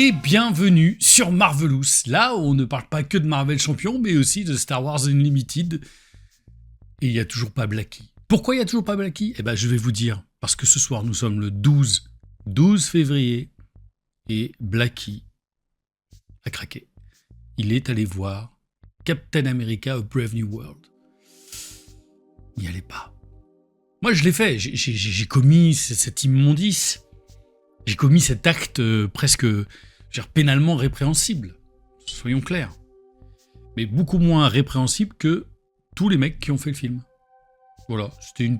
et bienvenue sur Marvelous, là où on ne parle pas que de Marvel Champion, mais aussi de Star Wars Unlimited. Et il n'y a toujours pas Blackie. Pourquoi il n'y a toujours pas Blackie ? Eh ben, je vais vous dire, parce que ce soir, nous sommes le 12 février, et Blackie a craqué. Il est allé voir Captain America A Brave New World. N'y allez pas. Moi, je l'ai fait, j'ai commis cette immondice. J'ai commis cet acte presque pénalement répréhensible, soyons clairs. Mais beaucoup moins répréhensible que tous les mecs qui ont fait le film. Voilà, c'était une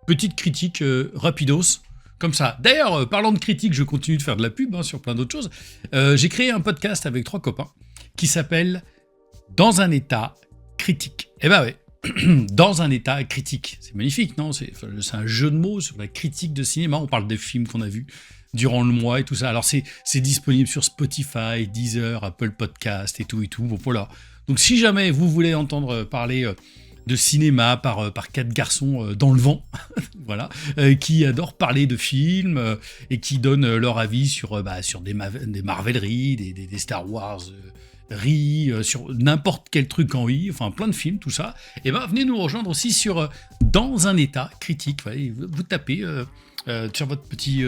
petite critique rapidos, comme ça. D'ailleurs, parlant de critique, je continue de faire de la pub sur plein d'autres choses. J'ai créé un podcast avec 3 copains qui s'appelle « Dans un état critique ». Eh ben ouais, dans un état critique. C'est magnifique, non ? C'est un jeu de mots sur la critique de cinéma. On parle des films qu'on a vus durant le mois et tout ça. Alors c'est disponible sur Spotify, Deezer, Apple Podcast et tout. Bon voilà. Donc si jamais vous voulez entendre parler de cinéma par 4 garçons dans le vent, voilà, qui adorent parler de films et qui donnent leur avis sur des Marveleries, des Star Wars sur n'importe quel truc en oui, enfin plein de films, tout ça, et ben venez nous rejoindre aussi sur Dans un état critique. Voilà, vous tapez sur votre petit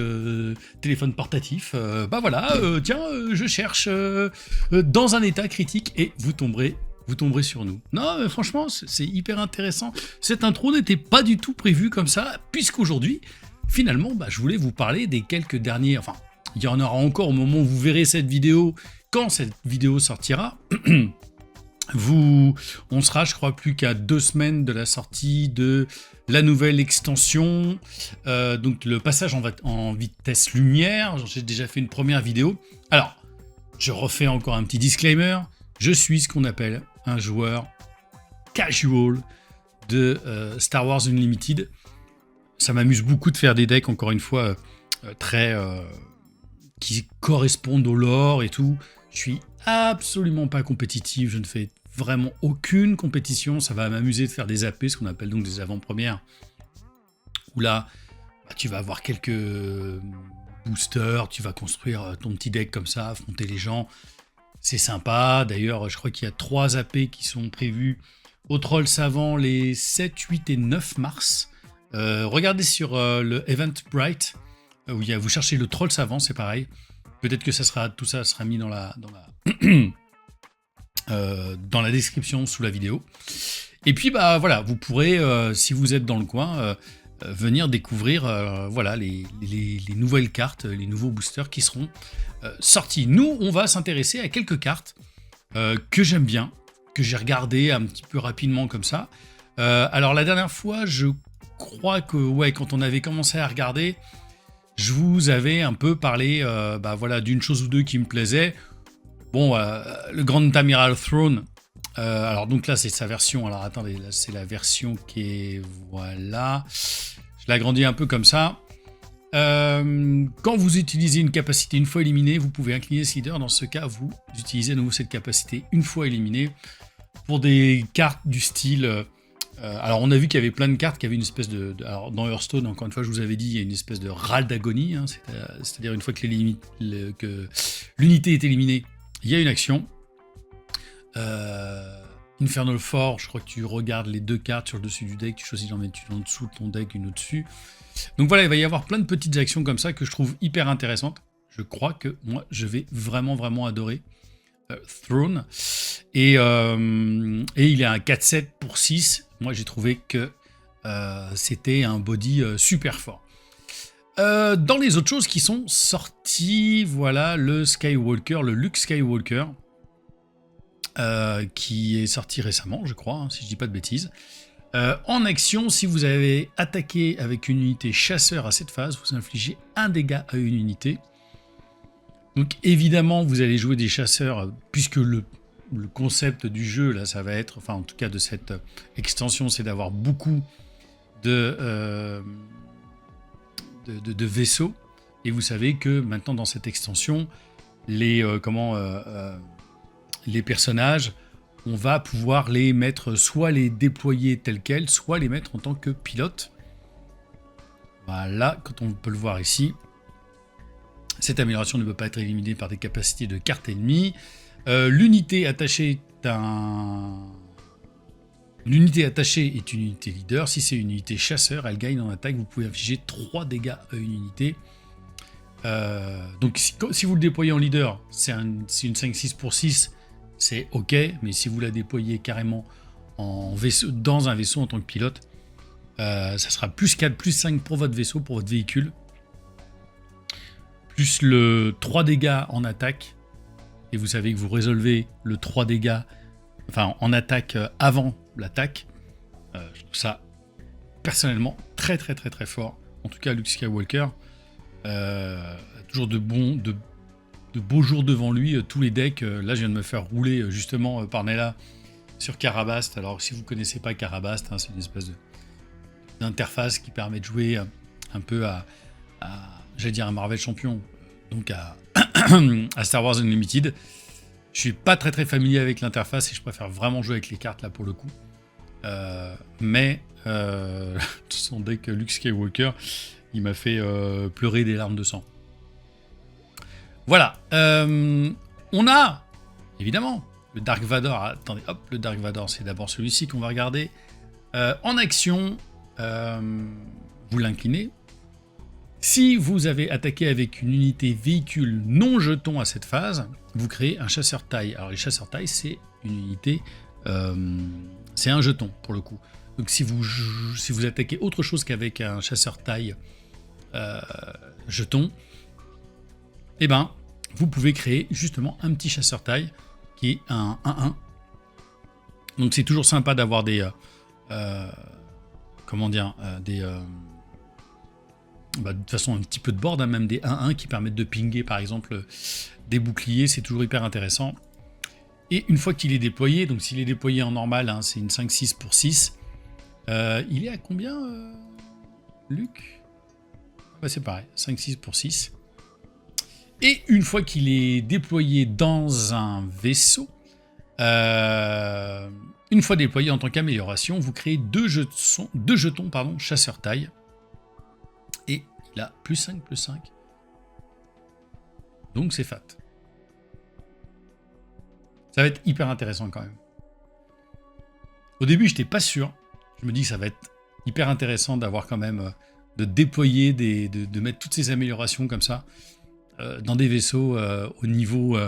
téléphone portatif, je cherche Dans un état critique, et vous tomberez sur nous. Non, mais franchement, c'est hyper intéressant. Cette intro n'était pas du tout prévue comme ça, puisqu'aujourd'hui, finalement, je voulais vous parler des quelques derniers... Enfin, il y en aura encore au moment où vous verrez cette vidéo. Quand cette vidéo sortira, on sera, je crois, plus qu'à 2 semaines de la sortie de la nouvelle extension, donc le passage en vitesse lumière. J'ai déjà fait une première vidéo. Alors, je refais encore un petit disclaimer. Je suis ce qu'on appelle un joueur casual de Star Wars Unlimited. Ça m'amuse beaucoup de faire des decks, encore une fois, qui correspondent au lore et tout. Je suis absolument pas compétitif, je ne fais vraiment aucune compétition. Ça va m'amuser de faire des AP, ce qu'on appelle donc des avant-premières, où là, tu vas avoir quelques boosters, tu vas construire ton petit deck comme ça, affronter les gens. C'est sympa. D'ailleurs, je crois qu'il y a 3 AP qui sont prévus au Troll Savant les 7, 8 et 9 mars. Regardez sur le Eventbrite, où vous cherchez le Troll Savant, c'est pareil. Peut-être que tout ça sera mis dans la description sous la vidéo. Et puis, voilà, vous pourrez, si vous êtes dans le coin, venir découvrir les nouvelles cartes, les nouveaux boosters qui seront sortis. Nous, on va s'intéresser à quelques cartes que j'aime bien, que j'ai regardées un petit peu rapidement comme ça. Alors, la dernière fois, je crois que quand on avait commencé à regarder, je vous avais un peu parlé d'une chose ou deux qui me plaisait. Bon, le Grand Admiral Throne. Alors donc là, c'est sa version. Alors attendez, là c'est la version qui est... Voilà. Je l'agrandis un peu comme ça. Quand vous utilisez une capacité une fois éliminée, vous pouvez incliner ce leader. Dans ce cas, vous utilisez à nouveau cette capacité une fois éliminée. Pour des cartes du style... alors on a vu qu'il y avait plein de cartes qui avaient une espèce de... Alors dans Hearthstone, encore une fois je vous avais dit, il y a une espèce de râle d'agonie, c'est-à-dire une fois que l'unité est éliminée, il y a une action. Infernal Forge, je crois que tu regardes les 2 cartes sur le dessus du deck, tu choisis d'en mettre une en dessous de ton deck, une au-dessus. Donc voilà, il va y avoir plein de petites actions comme ça que je trouve hyper intéressantes. Je crois que moi je vais vraiment adorer Throne. Et il est un 4-7 pour 6. Moi, j'ai trouvé que c'était un body super fort. Dans les autres choses qui sont sorties, voilà, le Luke Skywalker, qui est sorti récemment, je crois, si je dis pas de bêtises. En action, si vous avez attaqué avec une unité chasseur à cette phase, vous infligez 1 dégât à une unité. Donc évidemment, vous allez jouer des chasseurs, puisque le concept du jeu, là, ça va être, enfin en tout cas de cette extension, c'est d'avoir beaucoup de vaisseaux. Et vous savez que maintenant dans cette extension, les personnages, on va pouvoir les mettre, soit les déployer tels quels, soit les mettre en tant que pilote. Voilà, quand on peut le voir ici. Cette amélioration ne peut pas être éliminée par des capacités de carte ennemie. L'unité attachée est L'unité attachée est une unité leader. Si c'est une unité chasseur, elle gagne en attaque. Vous pouvez infliger 3 dégâts à une unité. Donc si vous le déployez en leader, c'est une 5-6 pour 6, c'est ok. Mais si vous la déployez carrément en vaisseau, dans un vaisseau en tant que pilote, ça sera plus 4, plus 5 pour votre vaisseau, pour votre véhicule. Plus le 3 dégâts en attaque. Et vous savez que vous résolvez le 3 dégâts en attaque avant l'attaque. Je trouve ça personnellement très très très très fort. En tout cas, Luke Skywalker, toujours de beaux jours devant lui. Tous les decks, là je viens de me faire rouler justement par Nella sur Karabast. Alors si vous ne connaissez pas Karabast, c'est une espèce d'interface qui permet de jouer un peu j'allais dire à Marvel Champion, donc à Star Wars Unlimited. Je suis pas très très familier avec l'interface et je préfère vraiment jouer avec les cartes là pour le coup. Mais son deck Luke Skywalker, il m'a fait pleurer des larmes de sang. Voilà. On a évidemment le Dark Vador. Attendez, hop, le Dark Vador, c'est d'abord celui-ci qu'on va regarder. En action, vous l'inclinez. Si vous avez attaqué avec une unité véhicule non jeton à cette phase, vous créez un chasseur taille. Alors les chasseurs taille, c'est une unité, c'est un jeton pour le coup. Donc si vous attaquez autre chose qu'avec un chasseur taille jeton, eh ben vous pouvez créer justement un petit chasseur taille qui est un 1-1. Donc c'est toujours sympa d'avoir des de toute façon un petit peu de board, même des 1-1 qui permettent de pinguer par exemple des boucliers, c'est toujours hyper intéressant. Et une fois qu'il est déployé, donc s'il est déployé en normal, c'est une 5-6 pour 6. Il est à combien, Luc? C'est pareil, 5-6 pour 6. Et une fois qu'il est déployé dans un vaisseau, une fois déployé en tant qu'amélioration, vous créez deux jetons chasseur taille. Et il a plus 5, plus 5. Donc c'est fat. Ça va être hyper intéressant quand même. Au début, je n'étais pas sûr. Je me dis que ça va être hyper intéressant d'avoir quand même, de déployer, de mettre toutes ces améliorations comme ça, dans des vaisseaux au niveau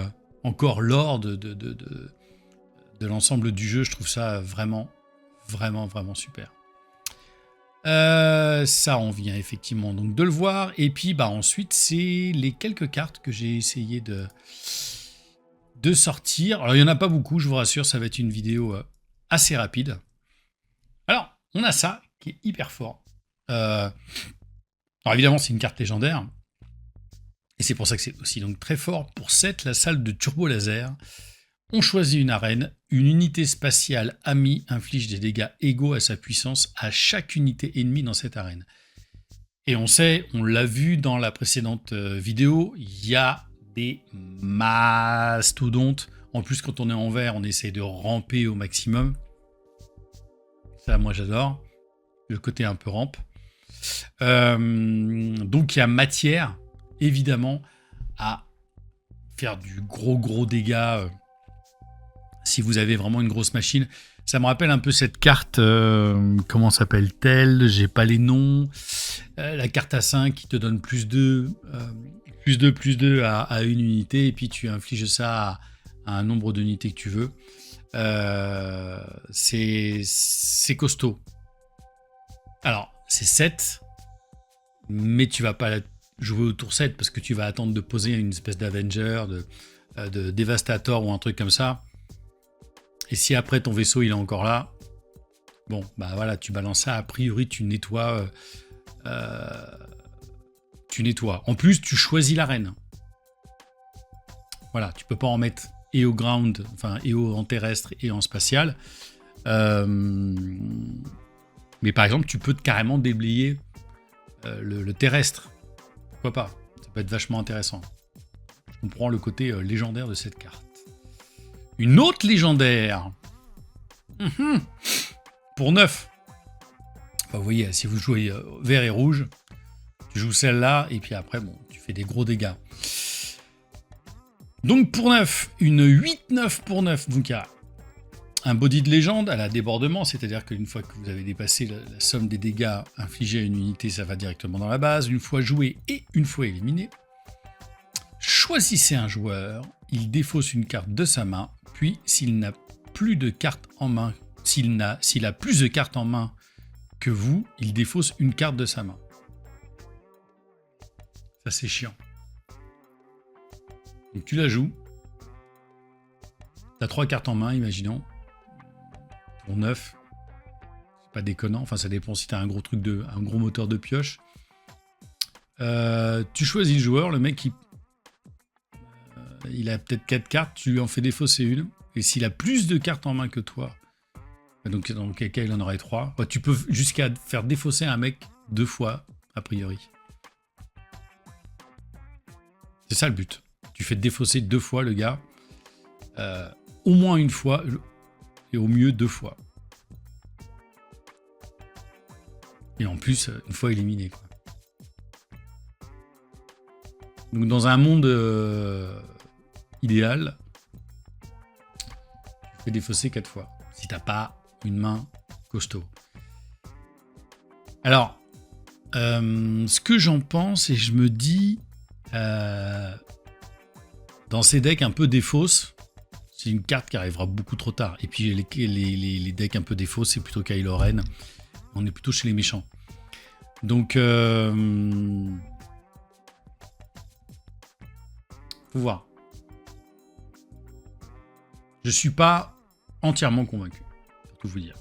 encore lore de l'ensemble du jeu. Je trouve ça vraiment, vraiment, vraiment super. Ça, on vient effectivement donc de le voir. Et puis ensuite, c'est les quelques cartes que j'ai essayé de sortir. Alors, il n'y en a pas beaucoup, je vous rassure, ça va être une vidéo assez rapide. Alors, on a ça qui est hyper fort. Alors, évidemment, c'est une carte légendaire. Et c'est pour ça que c'est aussi donc très fort. Pour 7, la salle de turbo laser. On choisit une arène. Une unité spatiale amie inflige des dégâts égaux à sa puissance à chaque unité ennemie dans cette arène. Et on sait, on l'a vu dans la précédente vidéo, il y a des mastodontes. En plus, quand on est en vert, on essaie de ramper au maximum. Ça, moi, j'adore. Le côté un peu rampe. Donc, il y a matière, évidemment, à faire du gros dégâts. Si vous avez vraiment une grosse machine. Ça me rappelle un peu cette carte, comment s'appelle-t-elle? J'ai pas les noms. La carte à 5 qui te donne plus 2 à une unité, et puis tu infliges ça à un nombre d'unités que tu veux. C'est costaud. Alors, c'est 7, mais tu vas pas jouer au tour 7 parce que tu vas attendre de poser une espèce d'Avenger, de Devastator ou un truc comme ça. Et si après ton vaisseau il est encore là, bon, voilà, tu balances ça, a priori tu nettoies. En plus, tu choisis l'arène. Voilà, tu peux pas en mettre et au ground, et en terrestre et en spatial. Mais par exemple, tu peux carrément déblayer le terrestre. Pourquoi pas? Ça peut être vachement intéressant. Je comprends le côté légendaire de cette carte. Une autre légendaire. Pour 9. Vous voyez, si vous jouez vert et rouge, Tu joues celle-là, et puis après, bon, tu fais des gros dégâts. Donc pour 9, une 8-9 pour 9. Donc il y a un body de légende à la débordement, c'est-à-dire qu'une fois que vous avez dépassé la somme des dégâts infligés à une unité, ça va directement dans la base. Une fois joué et une fois éliminé, choisissez un joueur, il défausse une carte de sa main, puis s'il n'a plus de cartes en main, s'il a plus de cartes en main que vous, il défausse une carte de sa main. Ça c'est chiant. Donc tu la joues. Tu as 3 cartes en main, imaginons. Pour 9. C'est pas déconnant. Enfin, ça dépend si tu as un gros moteur de pioche. Tu choisis le joueur. Le mec, il a peut-être 4 cartes. Tu lui en fais défausser une. Et s'il a plus de cartes en main que toi, donc dans quel cas il en aurait 3, tu peux jusqu'à faire défausser un mec 2 fois, a priori. C'est ça le but. Tu fais défausser 2 fois le gars, au moins une fois, et au mieux 2 fois. Et en plus, une fois éliminé, quoi. Donc dans un monde idéal, tu fais défausser 4 fois, si t'as pas une main costaud. Alors, ce que j'en pense, et je me dis... dans ces decks un peu défausse, c'est une carte qui arrivera beaucoup trop tard. Et puis les decks un peu défausse, c'est plutôt Kylo Ren. On est plutôt chez les méchants. Donc, faut voir. Je suis pas entièrement convaincu, pour tout vous dire.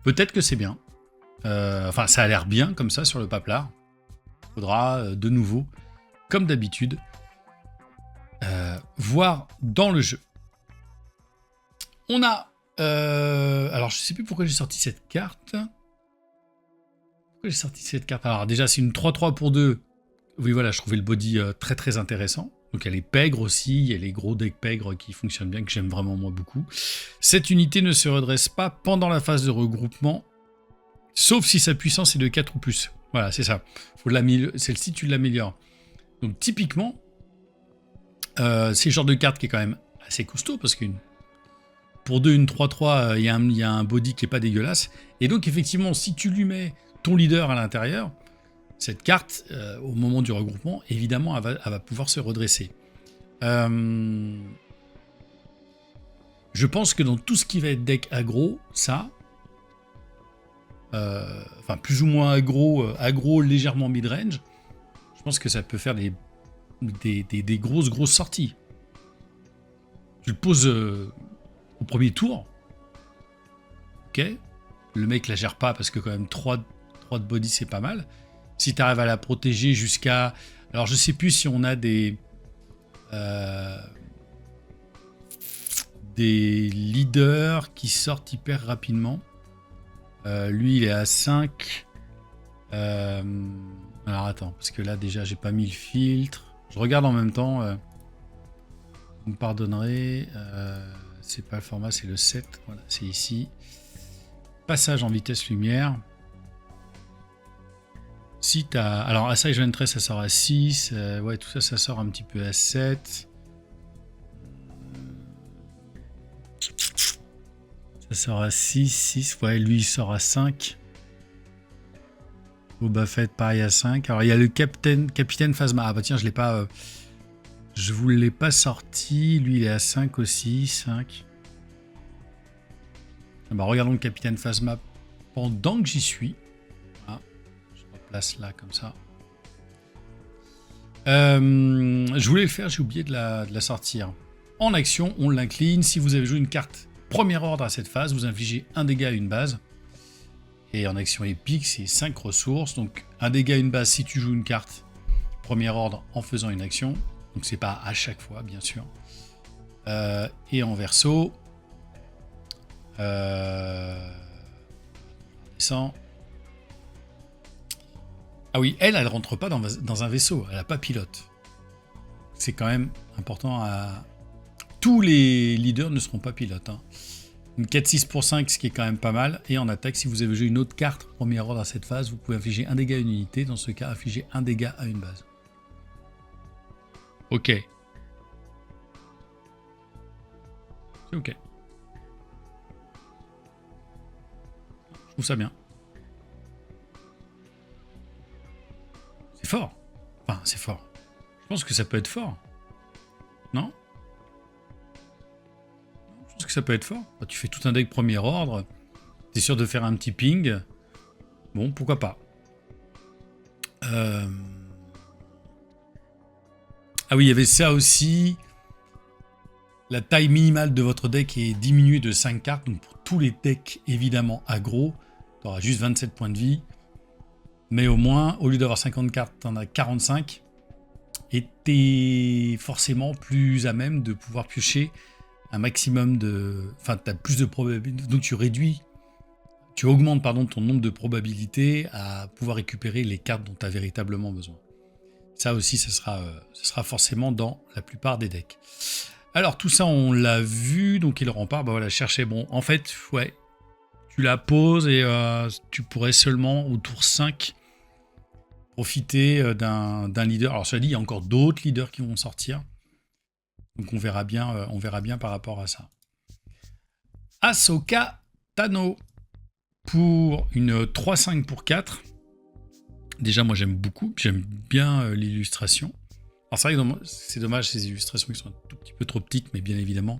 Peut-être que c'est bien. Enfin, ça a l'air bien comme ça sur le paplard. Faudra de nouveau, comme d'habitude, voir dans le jeu. On a... alors, je sais plus pourquoi j'ai sorti cette carte. Alors, déjà, c'est une 3-3 pour 2. Oui, voilà, je trouvais le body très très intéressant. Donc, elle est pègre aussi. Il y a les gros decks pègres qui fonctionnent bien, que j'aime vraiment moi beaucoup. Cette unité ne se redresse pas pendant la phase de regroupement, sauf si sa puissance est de 4 ou plus. Voilà, c'est ça. Celle-ci, tu l'améliores. Donc, typiquement, c'est le genre de carte qui est quand même assez costaud, parce qu'une pour 2, une 3-3, il y a un body qui est pas dégueulasse. Et donc, effectivement, si tu lui mets ton leader à l'intérieur, cette carte, au moment du regroupement, évidemment, elle va pouvoir se redresser. Je pense que dans tout ce qui va être deck aggro, ça... enfin plus ou moins aggro légèrement mid-range, je pense que ça peut faire des grosses sorties. Tu le poses au premier tour, ok, le mec la gère pas parce que quand même 3 de body c'est pas mal. Si tu arrives à la protéger jusqu'à... Alors je sais plus si on a des leaders qui sortent hyper rapidement. Lui, il est à 5. Alors, attends, parce que là, déjà, j'ai pas mis le filtre. Je regarde en même temps. Vous me pardonnerez. C'est pas le format, c'est le 7. Voilà, c'est ici. Passage en vitesse lumière. Si t'as... Alors, Asajj Ventress, ça sort à 6. Ouais, tout ça, ça sort un petit peu à 7. Ça sort à 6. Ouais, lui, il sort à 5. Boba Fett, pareil à 5. Alors, il y a le Capitaine Phasma. Ah bah tiens, je l'ai pas... je vous l'ai pas sorti. Lui, il est à 5 aussi. 5. Ah bah, regardons le Capitaine Phasma pendant que j'y suis. Ah, je replace là, comme ça. Je voulais le faire, j'ai oublié de la sortir. En action, on l'incline. Si vous avez joué une carte premier ordre à cette phase, vous infligez un dégât à une base. Et en action épique, c'est 5 ressources. Donc un dégât à une base si tu joues une carte premier ordre en faisant une action. Donc c'est pas à chaque fois, bien sûr. Et en verso, descend. Ah oui, elle rentre pas dans un vaisseau. Elle n'a pas pilote. C'est quand même important à... Tous les leaders ne seront pas pilotes, hein. Une 4-6 pour 5, ce qui est quand même pas mal. Et en attaque, si vous avez joué une autre carte premier ordre à cette phase, vous pouvez infliger un dégât à une unité. Dans ce cas, infliger un dégât à une base. Ok. C'est ok. Je trouve ça bien. C'est fort. Enfin, c'est fort. Je pense que ça peut être fort. Non ? Je pense que ça peut être fort. Tu fais tout un deck premier ordre. T'es sûr de faire un petit ping. Bon, pourquoi pas. Ah oui, il y avait ça aussi. La taille minimale de votre deck est diminuée de 5 cartes. Donc pour tous les decks, évidemment, aggro, tu auras juste 27 points de vie. Mais au moins, au lieu d'avoir 50 cartes, tu en as 45. Et tu es forcément plus à même de pouvoir piocher un maximum de... Enfin, tu as plus de probabilités. Donc tu augmentes ton nombre de probabilités à pouvoir récupérer les cartes dont tu as véritablement besoin. Ça aussi, ce sera forcément dans la plupart des decks. Alors, tout ça, on l'a vu. Donc, il rempart, bah voilà, chercher. Bon, en fait, ouais, tu la poses et tu pourrais seulement, au tour 5, profiter d'un leader. Alors, cela dit, il y a encore d'autres leaders qui vont sortir. Donc, on verra bien par rapport à ça. Ahsoka Tano pour une 3-5 pour 4. Déjà, moi, j'aime bien l'illustration. Alors, c'est vrai que c'est dommage, ces illustrations qui sont un tout petit peu trop petites, mais bien évidemment,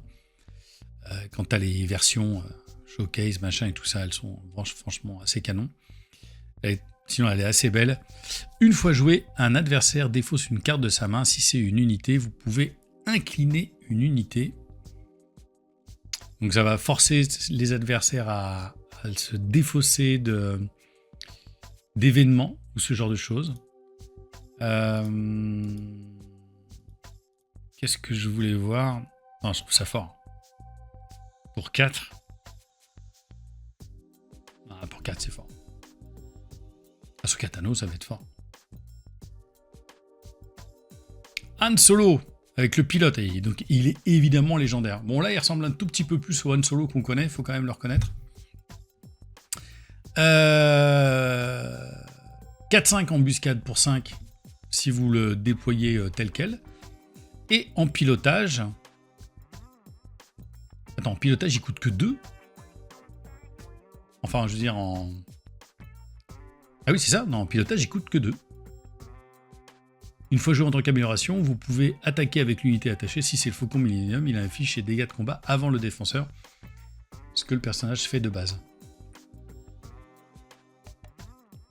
quand tu as les versions showcase, machin et tout ça, elles sont franchement assez canon. Sinon, elle est assez belle. Une fois joué, un adversaire défausse une carte de sa main. Si c'est une unité, vous pouvez incliner une unité. Donc, ça va forcer les adversaires à se défausser d'événements ou ce genre de choses. Qu'est-ce que je voulais voir ? Non, je trouve ça fort. Pour 4. Ah, pour 4, c'est fort. Ahsoka Tano, ça va être fort. Han Solo, avec le pilote. Et donc, il est évidemment légendaire. Bon, là, il ressemble un tout petit peu plus au Han Solo qu'on connaît. Il faut quand même le reconnaître. 4-5 embuscade pour 5, si vous le déployez tel quel. Et en pilotage... Attends, en pilotage, il coûte que 2. Enfin, je veux dire, en... Ah oui, c'est ça, non, en pilotage, il coûte que 2. Une fois joué en tant qu'amélioration, vous pouvez attaquer avec l'unité attachée. Si c'est le Faucon Millennium, il affiche ses dégâts de combat avant le défenseur. Ce que le personnage fait de base.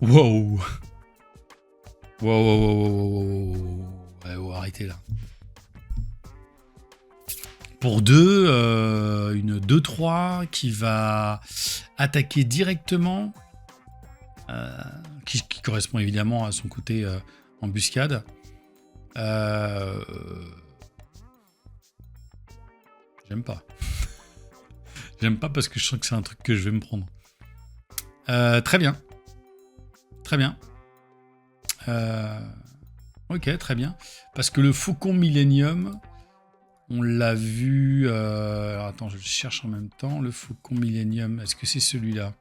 Wow. Wow. Ouais, arrêtez là. Pour 2, une 2-3 qui va attaquer directement, qui correspond évidemment à son côté embuscade. J'aime pas. J'aime pas parce que je sens que c'est un truc que je vais me prendre. Très bien. Ok, très bien. Parce que le Faucon Millennium, on l'a vu... alors attends, je le cherche en même temps. Le Faucon Millennium, est-ce que c'est celui-là ?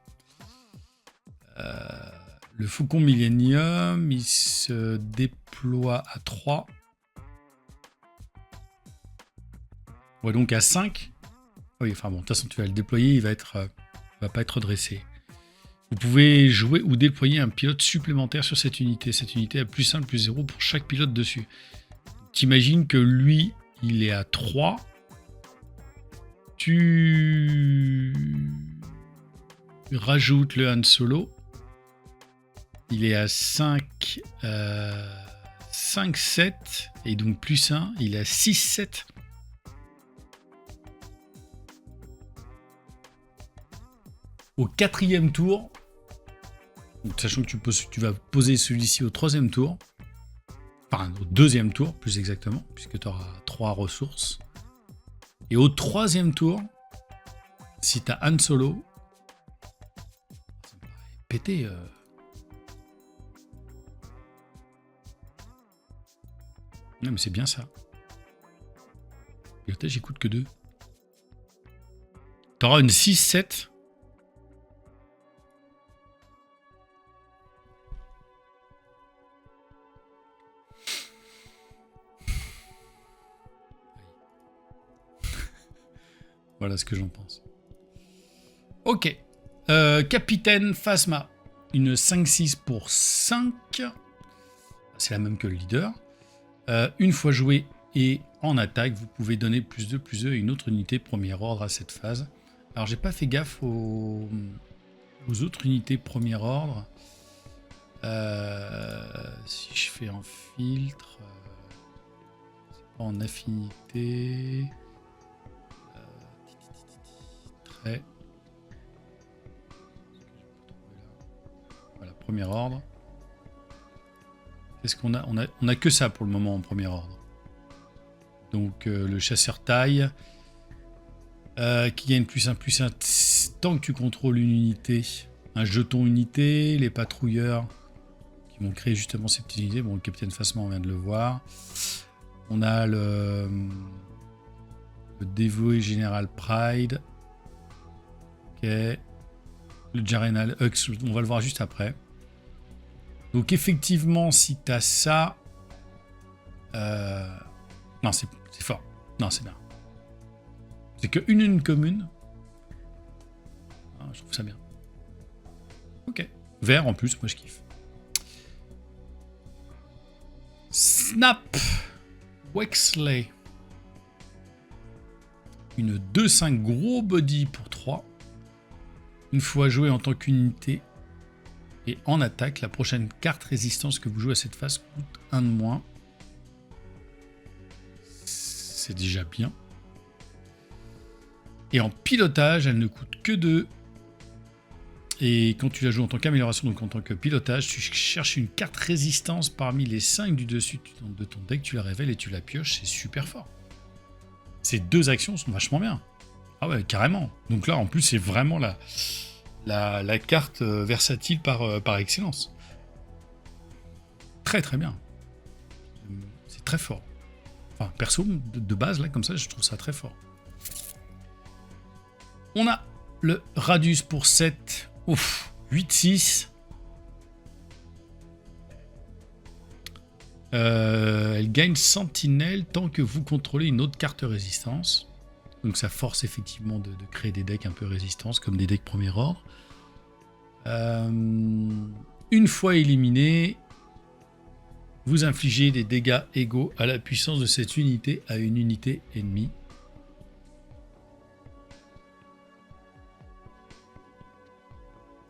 Le Faucon Millennium, il se déploie à 3. Ouais, donc à 5. Oui, enfin bon, de toute façon, tu vas le déployer, il va pas être dressé. Vous pouvez jouer ou déployer un pilote supplémentaire sur cette unité. Cette unité a plus 1, plus 0 pour chaque pilote dessus. T'imagines que lui, il est à 3. Tu rajoutes le Han Solo. Il est à 5, 7. Et donc plus 1, il est à 6, 7. Au 4e tour, sachant que tu vas poser celui-ci au 3e tour, enfin au 2e tour plus exactement, puisque tu auras 3 ressources. Et au 3e tour, si tu as Han Solo, ça me paraît pété. Non mais c'est bien ça. Pilotage, il coûte que 2. T'auras une 6-7. Voilà ce que j'en pense. Ok. Capitaine Phasma. Une 5-6 pour 5. C'est la même que le leader. Une fois joué et en attaque, vous pouvez donner +2/+2 à une autre unité premier ordre à cette phase. Alors j'ai pas fait gaffe aux autres unités premier ordre. Si je fais en filtre, c'est pas en affinité. Trait. Voilà, premier ordre. Qu'est-ce qu'on a, on a que ça pour le moment en premier ordre. Donc le chasseur taille qui gagne +1/+1 tant que tu contrôles une unité. Un jeton unité, les patrouilleurs qui vont créer justement ces petites unités. Bon, le capitaine Phasma, on vient de le voir. On a le dévoué général Pride. Ok. Le Jarenal Hux, on va le voir juste après. Donc effectivement, si tu as ça... Non, c'est fort. Non, c'est bien. C'est qu'une une commune. Ah, je trouve ça bien. Ok. Vert en plus, moi je kiffe. Snap Wexley. Une 2-5 gros body pour 3. Une fois joué en tant qu'unité et en attaque, la prochaine carte résistance que vous jouez à cette phase coûte 1 de moins. C'est déjà bien. Et en pilotage, elle ne coûte que 2. Et quand tu la joues en tant qu'amélioration, donc en tant que pilotage, tu cherches une carte résistance parmi les 5 du dessus de ton deck, tu la révèles et tu la pioches, c'est super fort. Ces deux actions sont vachement bien. Ah ouais, carrément. Donc là, en plus, c'est vraiment la carte versatile par excellence. Très très bien. C'est très fort. Enfin, perso, de base, là, comme ça, je trouve ça très fort. On a le Radius pour 7. Ouf, 8-6. Elle gagne Sentinelle tant que vous contrôlez une autre carte résistance. Donc ça force effectivement de créer des decks un peu résistance, comme des decks premier ordre. Une fois éliminé, vous infligez des dégâts égaux à la puissance de cette unité à une unité ennemie.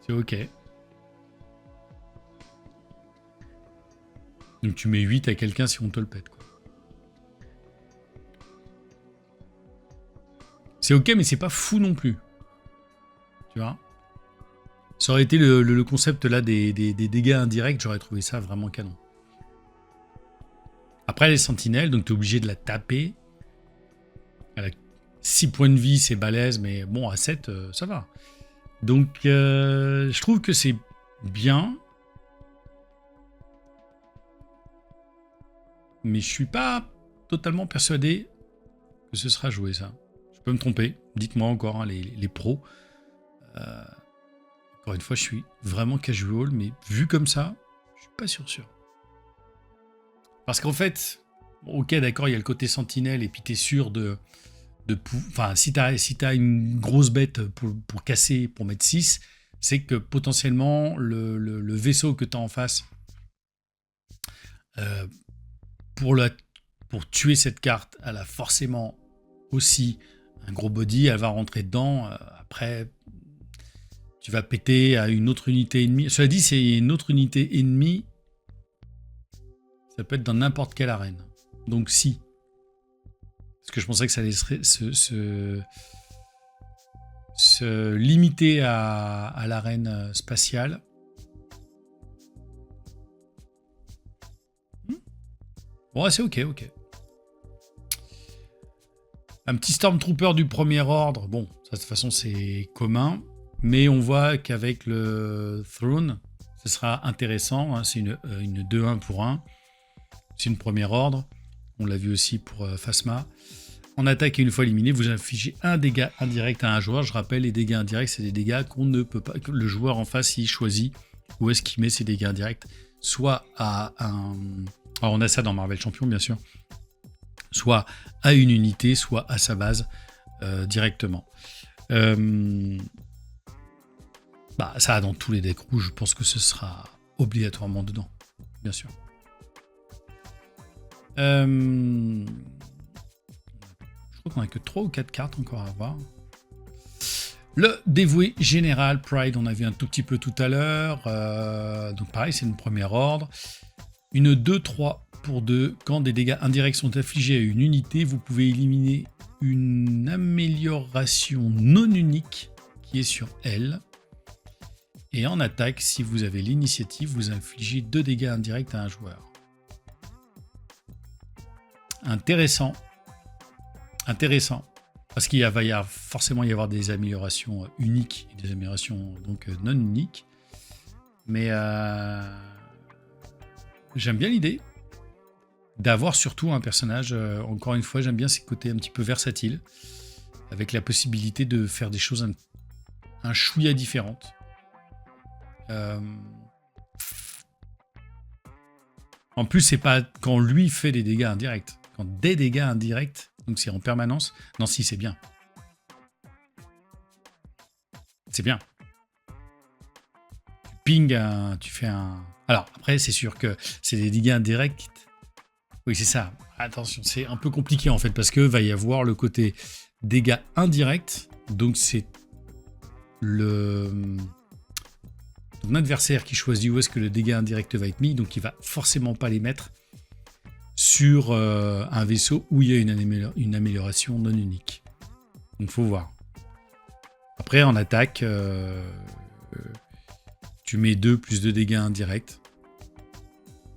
C'est ok. Donc tu mets 8 à quelqu'un si on te le pète, quoi. C'est ok, mais c'est pas fou non plus. Tu vois? Ça aurait été le concept là des dégâts indirects, j'aurais trouvé ça vraiment canon. Après les sentinelles, donc tu es obligé de la taper. Elle a 6 points de vie, c'est balèze, mais bon, à 7, ça va. Donc je trouve que c'est bien. Mais je suis pas totalement persuadé que ce sera joué, ça. Je peux me tromper. Dites-moi encore, hein, les pros. Encore une fois, je suis vraiment casual, mais vu comme ça, je suis pas sûr. Parce qu'en fait, ok, d'accord, il y a le côté sentinelle, et puis tu es sûr enfin, si tu as une grosse bête pour casser, pour mettre 6, c'est que potentiellement, le vaisseau que tu as en face, pour tuer cette carte, elle a forcément aussi un gros body, elle va rentrer dedans. Après, tu vas péter à une autre unité ennemie. Cela dit, c'est une autre unité ennemie. Ça peut être dans n'importe quelle arène. Donc si. Parce que je pensais que ça allait se limiter à l'arène spatiale. Bon, c'est ok. Un petit Stormtrooper du premier ordre. Bon, ça de toute façon c'est commun. Mais on voit qu'avec le Throne, ce sera intéressant. Hein, c'est une 2-1 pour 1. C'est une première ordre. On l'a vu aussi pour Phasma. En attaque et une fois éliminé, vous infligez un dégât indirect à un joueur. Je rappelle, les dégâts indirects, c'est des dégâts qu'on ne peut pas... que le joueur en face, il choisit où est-ce qu'il met ses dégâts indirects. Soit à un... Alors on a ça dans Marvel Champion, bien sûr. Soit à une unité, soit à sa base directement. Ça, dans tous les decks rouges, je pense que ce sera obligatoirement dedans, bien sûr. Je crois qu'on a que 3 ou 4 cartes encore à voir. Le dévoué général Pride, on a vu un tout petit peu tout à l'heure. Donc pareil, c'est une première ordre. Une 2-3 pour 2. Quand des dégâts indirects sont infligés à une unité, vous pouvez éliminer une amélioration non unique qui est sur elle. Et en attaque, si vous avez l'initiative, vous infligez 2 dégâts indirects à un joueur. Intéressant. Intéressant. Parce qu'il va forcément y avoir des améliorations uniques et des améliorations donc non uniques. Mais j'aime bien l'idée d'avoir surtout un personnage, encore une fois, j'aime bien ses côtés un petit peu versatiles, avec la possibilité de faire des choses un chouïa différentes. En plus, c'est pas quand lui fait des dégâts indirects. Quand des dégâts indirects, donc c'est en permanence. Non, si, c'est bien. C'est bien. Tu pinges, tu fais un... Alors, après, c'est sûr que c'est des dégâts indirects. Oui, c'est ça. Attention, c'est un peu compliqué, en fait, parce que va y avoir le côté dégâts indirects. Donc, c'est ton adversaire qui choisit où est-ce que le dégât indirect va être mis, donc il va forcément pas les mettre sur un vaisseau où il y a une amélioration non unique. Donc faut voir. Après en attaque, tu mets 2 plus 2 dégâts indirects.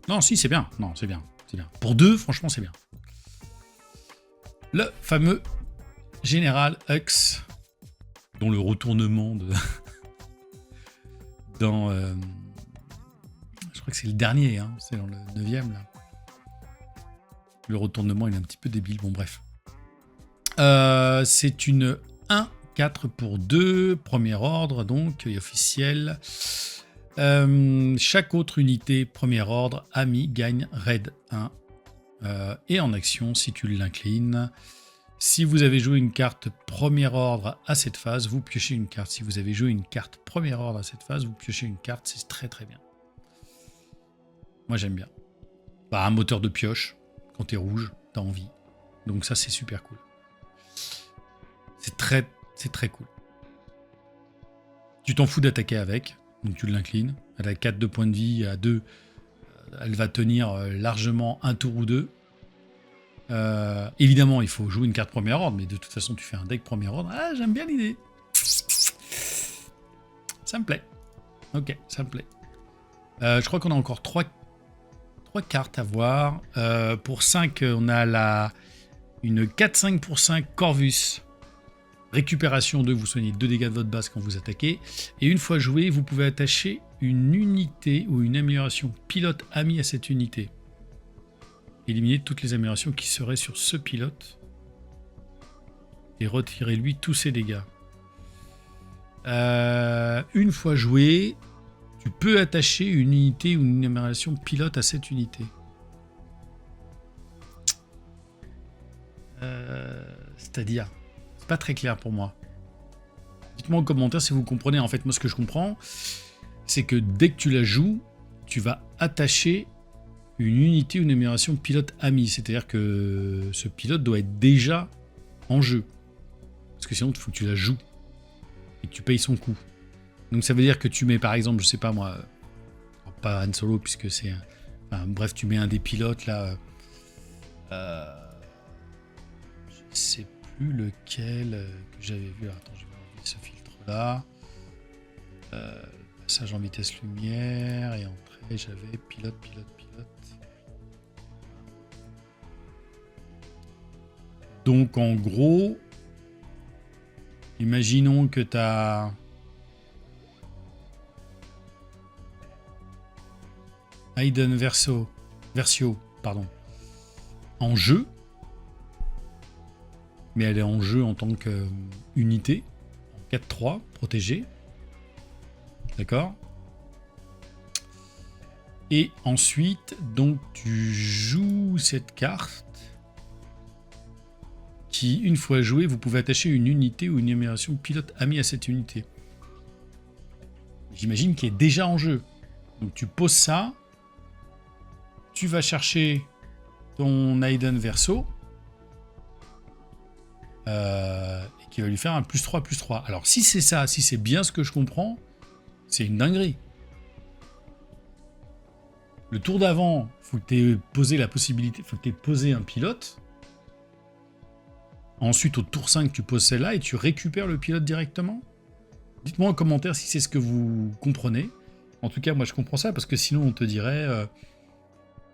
Non, si, c'est bien. Non, c'est bien. C'est bien. Pour 2, franchement, c'est bien. Le fameux Général Hux, dont le retournement de... dans... je crois que c'est le dernier, hein, c'est dans le 9e, là. Le retournement, il est un petit peu débile, bon bref. C'est une 1-4 pour 2, premier ordre, donc, et officiel. Chaque autre unité, premier ordre, ami, gagne raid 1. Et en action, si tu l'inclines... Si vous avez joué une carte premier ordre à cette phase, vous piochez une carte. Si vous avez joué une carte premier ordre à cette phase, vous piochez une carte. C'est très très bien. Moi j'aime bien. Un moteur de pioche, quand t'es rouge, t'as envie. Donc ça c'est super cool. C'est très cool. Tu t'en fous d'attaquer avec, donc tu l'inclines. Elle a 4 de points de vie, à 2, elle va tenir largement un tour ou 2. Évidemment, il faut jouer une carte premier ordre, mais de toute façon, tu fais un deck premier ordre. Ah, j'aime bien l'idée. Ça me plaît. Ok, ça me plaît. Je crois qu'on a encore 3 cartes à voir. Pour 5, on a une 4-5 pour 5 Corvus. Récupération 2, vous soignez 2 dégâts de votre base quand vous attaquez. Et une fois joué, vous pouvez attacher une unité ou une amélioration pilote ami à cette unité. Éliminer toutes les améliorations qui seraient sur ce pilote et retirer lui tous ses dégâts. Une fois joué, tu peux attacher une unité ou une amélioration pilote à cette unité. C'est-à-dire, c'est pas très clair pour moi. Dites-moi en commentaire si vous comprenez. En fait, moi ce que je comprends, c'est que dès que tu la joues, tu vas attacher une unité ou une amélioration pilote ami. C'est-à-dire que ce pilote doit être déjà en jeu. Parce que sinon, il faut que tu la joues. Et que tu payes son coût. Donc ça veut dire que tu mets par exemple, je sais pas moi, pas Han Solo puisque c'est... bref, tu mets un des pilotes là... je sais plus lequel que j'avais vu. Alors, attends, je vais enlever ce filtre là. Passage en vitesse lumière. Et entrée, j'avais pilote. Donc en gros, imaginons que tu as Aiden Versio, pardon, en jeu. mais elle est en jeu en tant qu'unité, en 4-3, protégée. D'accord? Et ensuite, donc, tu joues cette carte qui, une fois jouée, vous pouvez attacher une unité ou une numération pilote amie à cette unité. J'imagine qu'il est déjà en jeu. Donc tu poses ça, tu vas chercher ton Aiden Verso, et qui va lui faire un +3/+3. Alors si c'est ça, si c'est bien ce que je comprends, c'est une dinguerie. Le tour d'avant, faut que tu aies posé la possibilité, faut que tu aies posé un pilote. Ensuite, au tour 5, tu poses celle-là et tu récupères le pilote directement. Dites-moi en commentaire si c'est ce que vous comprenez. En tout cas, moi, je comprends ça, parce que sinon, on te dirait,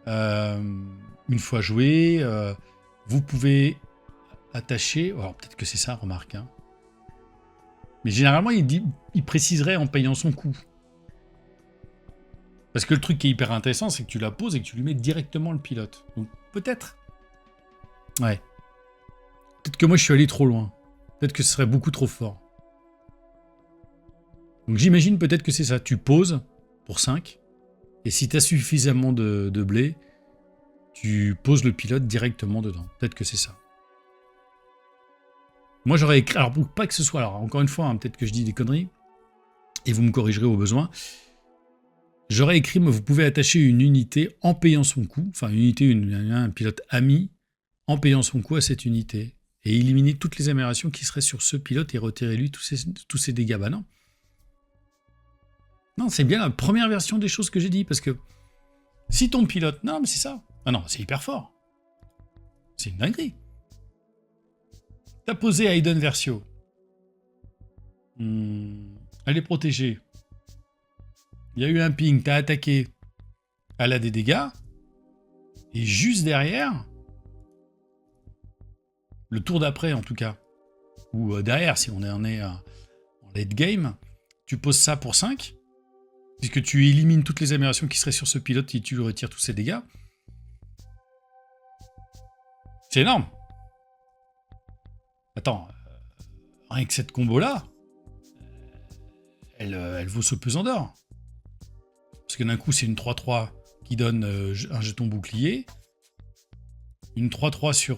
une fois joué, vous pouvez attacher... Alors, peut-être que c'est ça, remarque. Hein. Mais généralement, il préciserait en payant son coup. Parce que le truc qui est hyper intéressant, c'est que tu la poses et que tu lui mets directement le pilote. Donc, peut-être. Ouais. Peut-être que moi, je suis allé trop loin. Peut-être que ce serait beaucoup trop fort. Donc, j'imagine peut-être que c'est ça. Tu poses pour 5. Et si tu as suffisamment de blé, tu poses le pilote directement dedans. Peut-être que c'est ça. Moi, j'aurais écrit... Alors, pour pas que ce soit... Alors, encore une fois, hein, peut-être que je dis des conneries. Et vous me corrigerez au besoin. J'aurais écrit, mais vous pouvez attacher une unité en payant son coût. Enfin, une unité, un pilote ami, en payant son coût à cette unité. Et éliminer toutes les amérations qui seraient sur ce pilote et retirer lui tous ses dégâts. Bah non. Non, c'est bien la première version des choses que j'ai dit. Parce que si ton pilote... Non, mais c'est ça. Ah non, c'est hyper fort. C'est une dinguerie. T'as posé Aiden Versio. Elle est protégée. Il y a eu un ping, t'as attaqué. Elle a des dégâts. Et juste derrière, le tour d'après en tout cas, ou derrière si on en est en late game, tu poses ça pour 5, puisque tu élimines toutes les amérations qui seraient sur ce pilote et tu lui retires tous ses dégâts. C'est énorme. Attends, rien que cette combo-là, elle vaut ce pesant d'or. Parce que d'un coup, c'est une 3-3 qui donne un jeton bouclier. Une 3-3 sur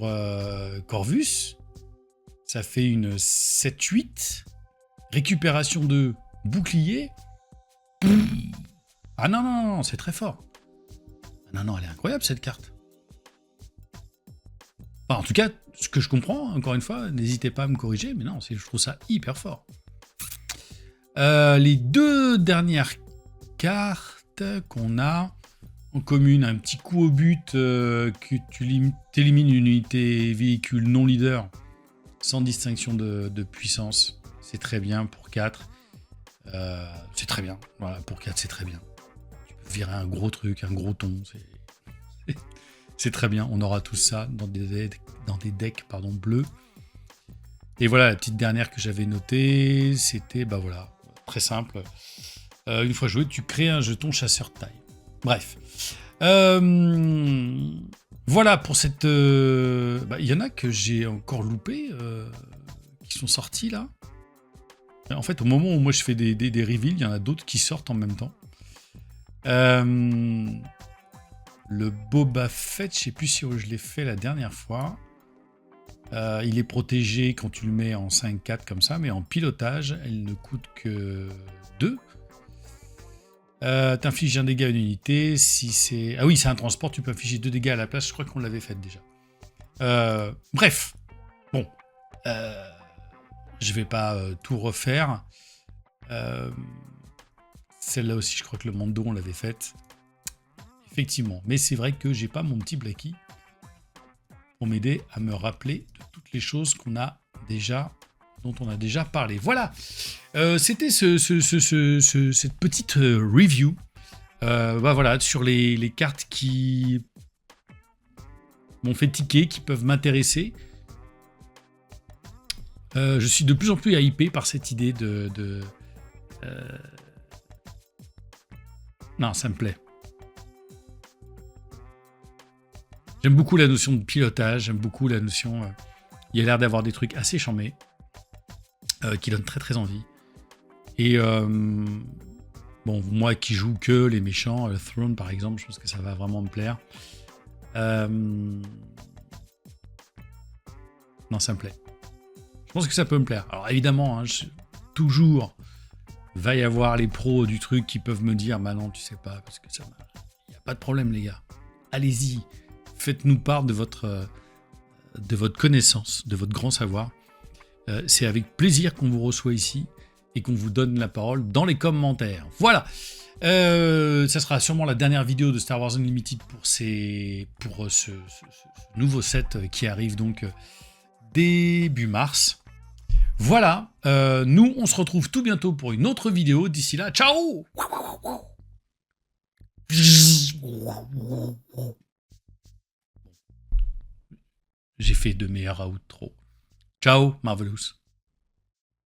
Corvus. Ça fait une 7-8. Récupération de bouclier. Ah non, non, non, c'est très fort. Non, non, elle est incroyable cette carte. Enfin, en tout cas, ce que je comprends, encore une fois, n'hésitez pas à me corriger, mais non, je trouve ça hyper fort. Les deux dernières cartes qu'on a en commune, un petit coup au but, que tu élimines une unité véhicule non leader sans distinction de puissance. C'est très bien pour 4. C'est très bien. Voilà, pour 4, c'est très bien. Tu peux virer un gros truc, un gros ton. C'est très bien. On aura tout ça dans des decks bleus. Et voilà, la petite dernière que j'avais notée, c'était, bah voilà, très simple. Une fois joué, tu crées un jeton chasseur de taille. Bref. Voilà pour cette... Il y en a que j'ai encore loupé, qui sont sortis là. En fait, au moment où moi je fais des reveals, il y en a d'autres qui sortent en même temps. Le Boba Fett, je sais plus si je l'ai fait la dernière fois. Il est protégé quand tu le mets en 5-4 comme ça, mais en pilotage, elle ne coûte que 2. T'infliges un dégât à une unité. Si c'est... Ah oui, c'est un transport, tu peux infliger 2 dégâts à la place. Je crois qu'on l'avait fait déjà. Bref. Bon. Je vais pas tout refaire. Celle-là aussi, je crois que le Mando, on l'avait faite. Effectivement. Mais c'est vrai que j'ai pas mon petit Blacky pour m'aider à me rappeler de toutes les choses dont on a déjà parlé. Voilà. C'était cette petite review. Voilà, sur les cartes qui m'ont fait tiquer, qui peuvent m'intéresser. Je suis de plus en plus hypé par cette idée Non, ça me plaît. J'aime beaucoup la notion de pilotage, j'aime beaucoup la notion Il y a l'air d'avoir des trucs assez charmés, qui donnent très très envie. Et bon, moi qui joue que les méchants, Throne par exemple, je pense que ça va vraiment me plaire. Non, ça me plaît. Je pense que ça peut me plaire. Alors évidemment, hein, toujours va y avoir les pros du truc qui peuvent me dire, bah non, tu sais pas, parce que ça, il n'y a pas de problème les gars. Allez-y, faites-nous part de votre connaissance, de votre grand savoir. C'est avec plaisir qu'on vous reçoit ici et qu'on vous donne la parole dans les commentaires. Voilà. Ça sera sûrement la dernière vidéo de Star Wars Unlimited pour ce nouveau set qui arrive donc début mars. Voilà, nous on se retrouve tout bientôt pour une autre vidéo. D'ici là, ciao. J'ai fait de meilleurs outros. Ciao, Marvelous.